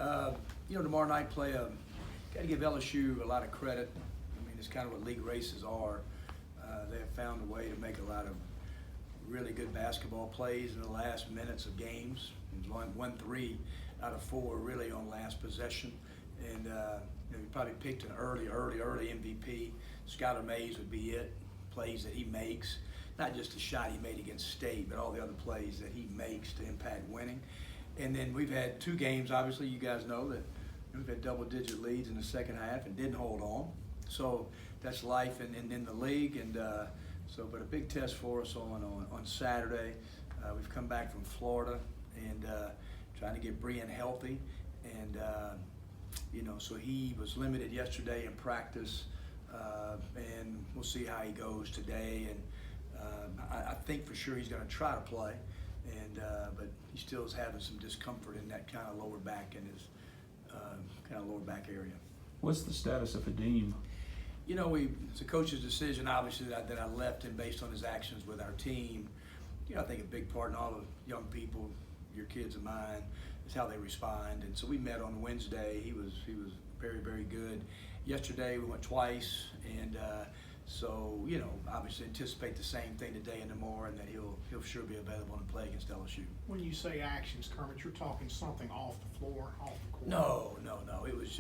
Tomorrow night got to give LSU a lot of credit. I mean, it's kind of what league races are. They have found a way to make a lot of really good basketball plays in the last minutes of games. Won 3 out of 4 really on last possession. And you probably picked an early MVP. Skylar Mays would be it. Plays that he makes, not just the shot he made against State, but all the other plays that he makes to impact winning. And then we've had 2 games, obviously you guys know that we've had double-digit leads in the second half and didn't hold on. So that's life in the league. And but a big test for us on Saturday. We've come back from Florida and trying to get Brian healthy. And, so he was limited yesterday in practice. And we'll see how he goes today. And I think for sure he's going to try to play. And but he still is having some discomfort in that kind of lower back in his lower back area. What's the status of Hadim? It's a coach's decision, obviously, that I left him based on his actions with our team. I think a big part in all the young people, your kids and mine, is how they respond. And so we met on Wednesday. He was very, very good. Yesterday we went twice, and obviously anticipate the same thing today and tomorrow, and that he'll sure be available to play against LSU. When you say actions, Kermit, you're talking something off the floor, off the court? No. It was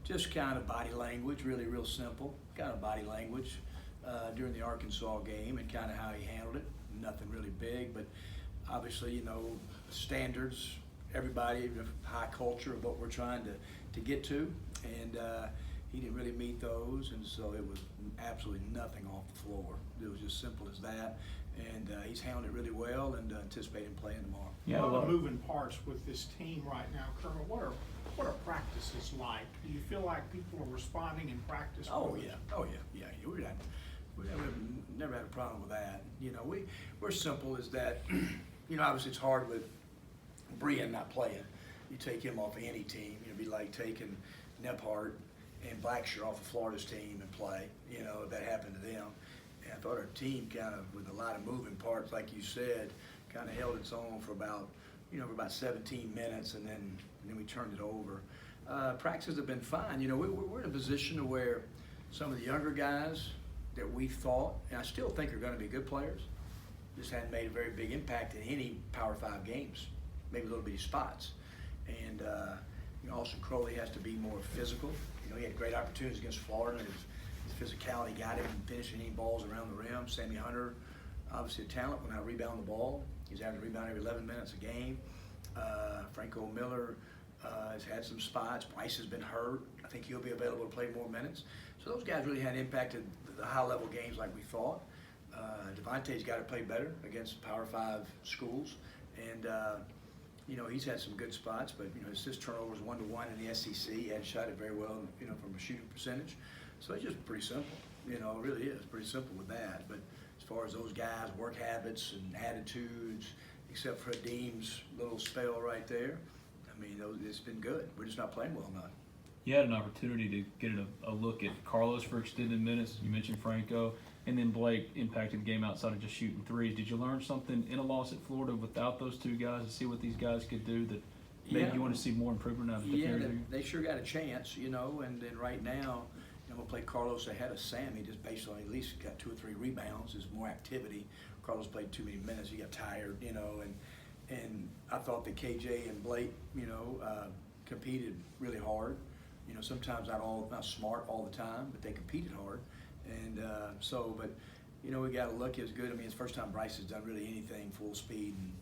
just kind of body language, really real simple, kind of body language during the Arkansas game and kind of how he handled it. Nothing really big, but obviously, standards, everybody, high culture of what we're trying to get to, and he didn't really meet those, and so it was absolutely nothing off the floor. It was just simple as that, and he's handled it really well, and anticipate him playing tomorrow. Yeah, a lot of moving parts with this team right now, Kermit. What are practices like? Do you feel like people are responding in practice? Oh yeah. We've never had a problem with that. We're simple as that. Obviously it's hard with Brian not playing. You take him off of any team, it'd be like taking Nebhart and Blackshear off of Florida's team and play. If that happened to them. And I thought our team kind of, with a lot of moving parts, like you said, kind of held its own for about 17 minutes, and then we turned it over. Practices have been fine. We're in a position to where some of the younger guys that we thought, and I still think are going to be good players, just hadn't made a very big impact in any Power 5 games, maybe little bitty spots. And Austin Crowley has to be more physical. He had great opportunities against Florida, and his physicality got him finishing any balls around the rim. Sammy Hunter, obviously a talent when I rebound the ball. He's having to rebound every 11 minutes a game. Franco Miller has had some spots. Bryce has been hurt. I think he'll be available to play more minutes. So those guys really had impacted the high-level games like we thought. Devontae's got to play better against Power 5 schools. And, he's had some good spots, but, his assist turnovers 1-to-1 in the SEC. He hadn't shot it very well, from a shooting percentage. So it's just pretty simple. It really is pretty simple with that. But as far as those guys' work habits and attitudes, except for Hadim's little spell right there, it's been good. We're just not playing well enough. You had an opportunity to get a look at Carlos for extended minutes. You mentioned Franco, and then Blake impacted the game outside of just shooting threes. Did you learn something in a loss at Florida without those 2 guys to see what these guys could do that maybe you want to see more improvement out of the they sure got a chance, and then right now, I'm going to play Carlos ahead of Sammy just based on at least got 2 or 3 rebounds. There's more activity. Carlos played too many minutes. He got tired, and I thought that KJ and Blake, competed really hard. Sometimes not smart all the time, but they competed hard. And but we got to look as good. It's the first time Bryce has done really anything full speed in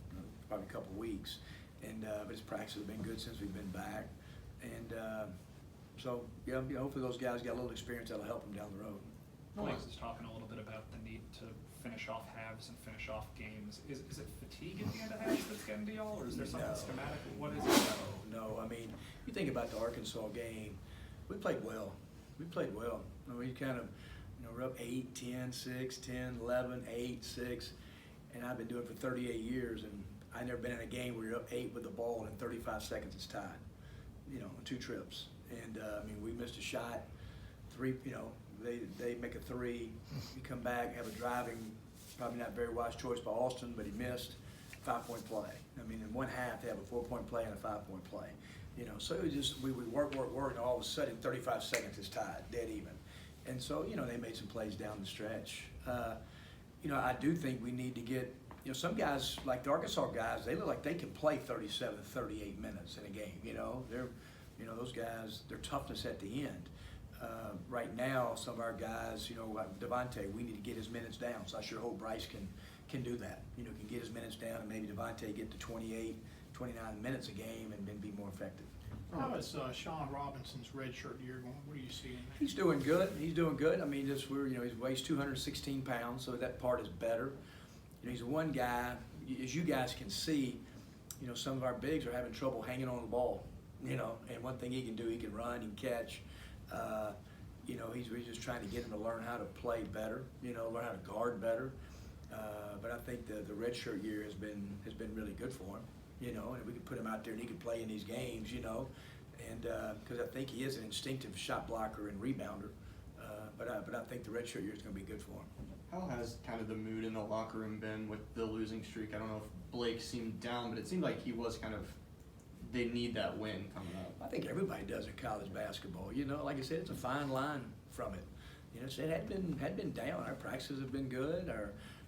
probably a couple of weeks. And but his practice has been good since we've been back. And hopefully those guys got a little experience that'll help them down the road. Blake was talking a little bit about the need to finish off halves and finish off games. Is it fatigue at the end of halves that's getting to y'all, or is there something schematic? What is it? No. You think about the Arkansas game, we played well. We kind of, we're up 8, 10, 6, 10, 11, 8, 6, and I've been doing it for 38 years, and I've never been in a game where you're up 8 with the ball and in 35 seconds it's tied, 2 trips. And, we missed a shot, 3, they make a 3, you come back, have a driving, probably not very wise choice by Austin, but he missed, 5-point play. In one half they have a 4-point play and a 5-point play. You know, so it was just, we would work, and all of a sudden, 35 seconds is tied, dead even. And so, you know, they made some plays down the stretch. You know, I do think we need to get, you know, some guys, like the Arkansas guys, they look like they can play 37, 38 minutes in a game, you know. You know, those guys, their toughness at the end. Right now, some of our guys, you know, like Devontae, we need to get his minutes down. So I sure hope Bryce can do that. You know, can get his minutes down, and maybe Devontae get to 28, 29 minutes a game and then be more effective. How is Sean Robinson's redshirt year going? What are you seeing there? He's doing good. He's doing good. I mean, just you know, he weighs 216 pounds, so that part is better. You know, he's one guy, as you guys can see, you know, some of our bigs are having trouble hanging on the ball. You know, and one thing he can do, he can run, he can catch. You know, we're just trying to get him to learn how to play better. You know, learn how to guard better. But I think the redshirt year has been really good for him. You know, and if we could put him out there and he could play in these games, you know, and because I think he is an instinctive shot blocker and rebounder. But I think the redshirt year is going to be good for him. How has kind of the mood in the locker room been with the losing streak? I don't know if Blake seemed down, but it seemed like he was kind of, they need that win coming up. I think everybody does in college basketball. You know, like I said, it's a fine line from it. You know, it had been down. Our practices have been good.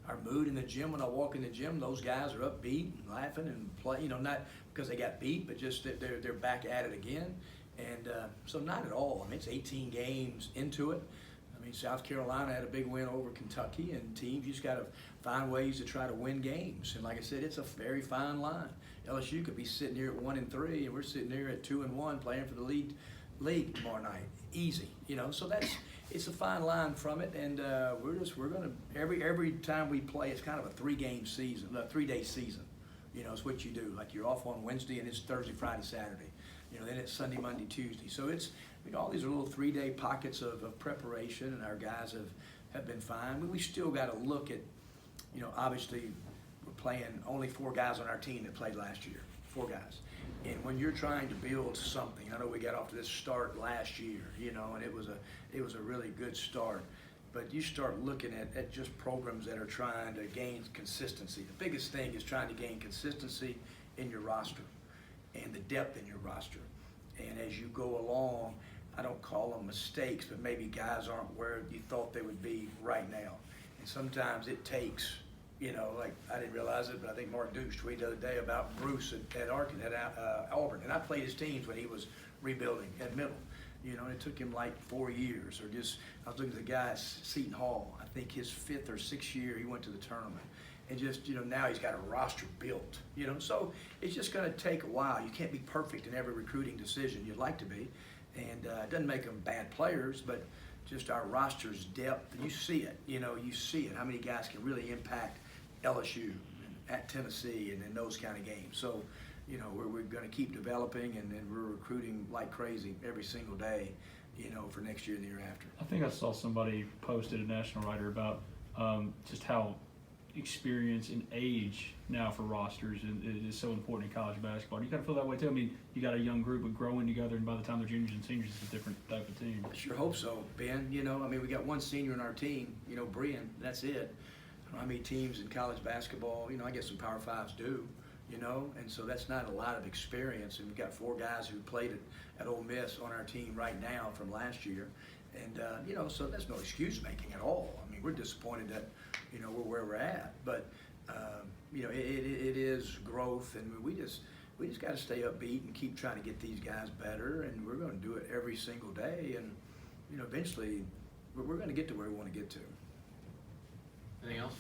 Our mood in the gym, when I walk in the gym, those guys are upbeat and laughing and play. You know, not because they got beat, but just that they're back at it again. And so not at all. I mean, it's 18 games into it. I mean, South Carolina had a big win over Kentucky, and teams, you just got to find ways to try to win games. And like I said, it's a very fine line. LSU could be sitting here at 1-3, and we're sitting here at 2-1 playing for the league tomorrow night. Easy, you know. So it's a fine line from it, and we're gonna every time we play, it's kind of a 3-day season. You know, it's what you do. Like you're off on Wednesday, and it's Thursday, Friday, Saturday. You know, then it's Sunday, Monday, Tuesday. So it's, you know, all these are little 3-day pockets of preparation, and our guys have been fine. But we still got to look at, you know, obviously we're playing only 4 guys on our team that played last year, 4 guys. And when you're trying to build something, I know we got off to this start last year, you know, and it was a really good start. But you start looking at just programs that are trying to gain consistency. The biggest thing is trying to gain consistency in your roster and the depth in your roster. And as you go along, I don't call them mistakes, but maybe guys aren't where you thought they would be right now. And sometimes it takes, you know, like I didn't realize it, but I think Mark Dukes tweeted the other day about Bruce at Auburn. And I played his teams when he was rebuilding at Middle. You know, and it took him like 4 years. Or just, I was looking at the guy, Seton Hall. I think his 5th or 6th year, he went to the tournament. And just, you know, now he's got a roster built, you know. So it's just going to take a while. You can't be perfect in every recruiting decision. You'd like to be. And it doesn't make them bad players, but just our roster's depth. And you see it, you know, you see it. How many guys can really impact LSU and at Tennessee and in those kind of games. So, you know, we're going to keep developing, and then we're recruiting like crazy every single day, you know, for next year and the year after. I think I saw somebody posted, a national writer, about just how experience and age now for rosters is so important in college basketball. You kind of feel that way too. I mean, you got a young group of growing together, and by the time they're juniors and seniors, it's a different type of team. I sure hope so, Ben. You know, I mean, we got one senior in our team, you know, Brian, that's it. I don't know how many teams in college basketball, you know, I guess some Power Fives do, you know, and so that's not a lot of experience. And we've got 4 guys who played at Ole Miss on our team right now from last year. And, you know, so that's no excuse making at all. I mean, we're disappointed that, you know, we're where we're at. But, you know, it is growth, and we just got to stay upbeat and keep trying to get these guys better. And we're going to do it every single day. And, you know, eventually we're going to get to where we want to get to. Anything else?